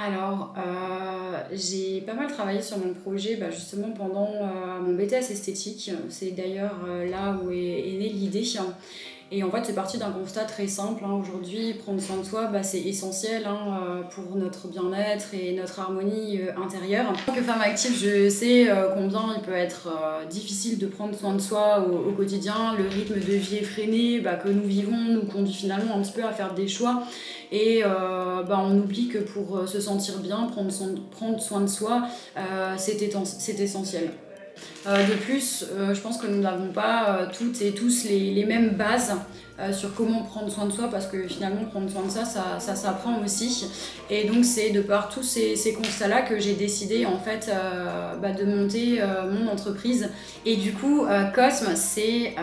Alors, j'ai pas mal travaillé sur mon projet, justement pendant, mon BTS esthétique. C'est d'ailleurs, là où est née l'idée. Et en fait, c'est parti d'un constat très simple, hein. Aujourd'hui, prendre soin de soi, c'est essentiel, hein, pour notre bien-être et notre harmonie, intérieure. En tant que femme active, je sais, combien il peut être, difficile de prendre soin de soi au quotidien. Le rythme de vie effréné, que nous vivons nous conduit finalement un petit peu à faire des choix et on oublie que pour, se sentir bien, prendre soin de soi, c'est essentiel. De plus, je pense que nous n'avons pas toutes et tous les mêmes bases sur comment prendre soin de soi, parce que finalement prendre soin de soi, ça s'apprend aussi. Et donc c'est de par tous ces constats-là que j'ai décidé en fait de monter mon entreprise. Et du coup, Cosme, c'est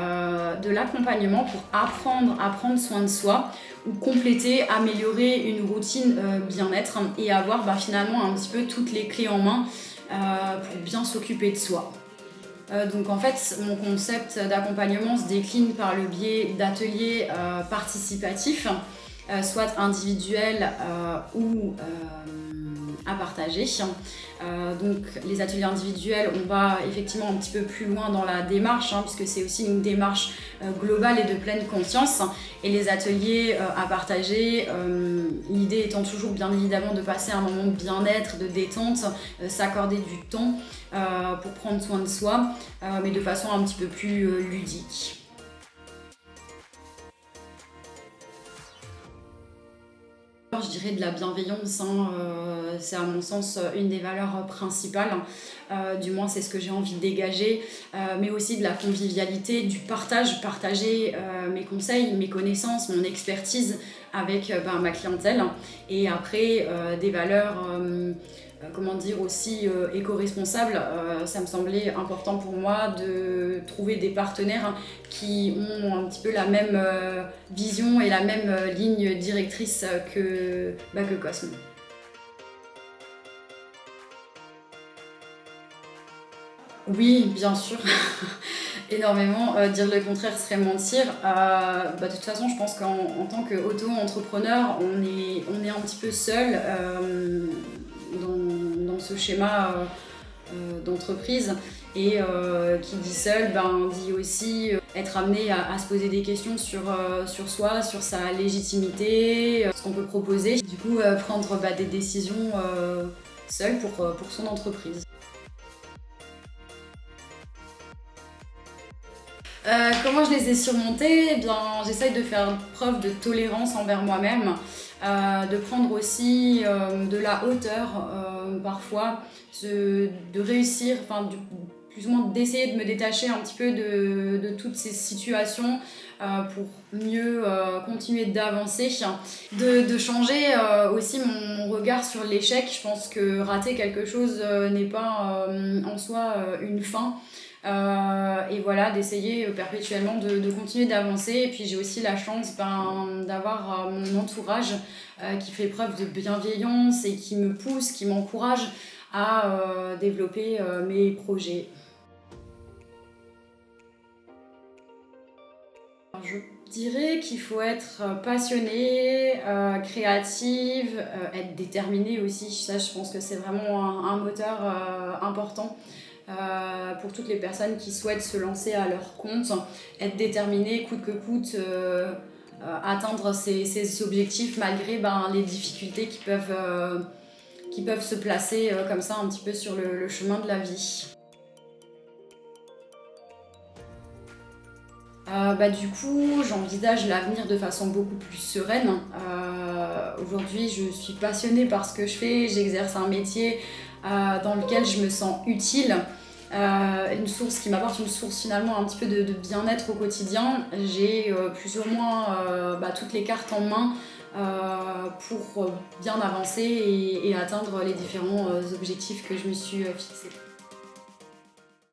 de l'accompagnement pour apprendre à prendre soin de soi ou compléter, améliorer une routine bien-être et avoir finalement un petit peu toutes les clés en main pour bien s'occuper de soi. Donc en fait, mon concept d'accompagnement se décline par le biais d'ateliers participatifs, soit individuels ou à partager. Donc les ateliers individuels, on va effectivement un petit peu plus loin dans la démarche, puisque c'est aussi une démarche globale et de pleine conscience. Et les ateliers à partager, l'idée étant toujours bien évidemment de passer un moment de bien-être, de détente, s'accorder du temps pour prendre soin de soi, mais de façon un petit peu plus ludique. Je dirais de la bienveillance, c'est à mon sens une des valeurs principales, du moins c'est ce que j'ai envie de dégager, mais aussi de la convivialité, du partager mes conseils, mes connaissances, mon expertise avec ma clientèle, et après des valeurs comment dire aussi éco-responsables. Ça me semblait important pour moi de trouver des partenaires qui ont un petit peu la même vision et la même ligne directrice que Cosme. Oui, bien sûr, énormément. Dire le contraire serait mentir. De toute façon, je pense qu'en tant qu'auto-entrepreneur, on est un petit peu seul dans ce schéma d'entreprise. Et qui dit seul, dit aussi être amené à se poser des questions sur soi, sur sa légitimité, ce qu'on peut proposer. Du coup, prendre des décisions seul pour son entreprise. Comment je les ai surmontés? Eh bien, j'essaye de faire preuve de tolérance envers moi-même, de prendre aussi de la hauteur parfois, de réussir, plus ou moins d'essayer de me détacher un petit peu de toutes ces situations pour mieux continuer d'avancer, de changer aussi mon regard sur l'échec. Je pense que rater quelque chose n'est pas en soi une fin. Et voilà, d'essayer perpétuellement de continuer d'avancer. Et puis j'ai aussi la chance d'avoir mon entourage qui fait preuve de bienveillance et qui me pousse, qui m'encourage à développer mes projets. Alors, je dirais qu'il faut être passionné, créative, être déterminé aussi. Ça, je pense que c'est vraiment un moteur important. Pour toutes les personnes qui souhaitent se lancer à leur compte, être déterminé coûte que coûte, atteindre ses objectifs malgré les difficultés qui peuvent se placer comme ça un petit peu sur le chemin de la vie. Du coup, j'envisage l'avenir de façon beaucoup plus sereine. Aujourd'hui, je suis passionnée par ce que je fais, j'exerce un métier dans lequel je me sens utile. Une source qui m'apporte une source finalement un petit peu de bien-être au quotidien. J'ai plus ou moins toutes les cartes en main pour bien avancer et atteindre les différents objectifs que je me suis fixés.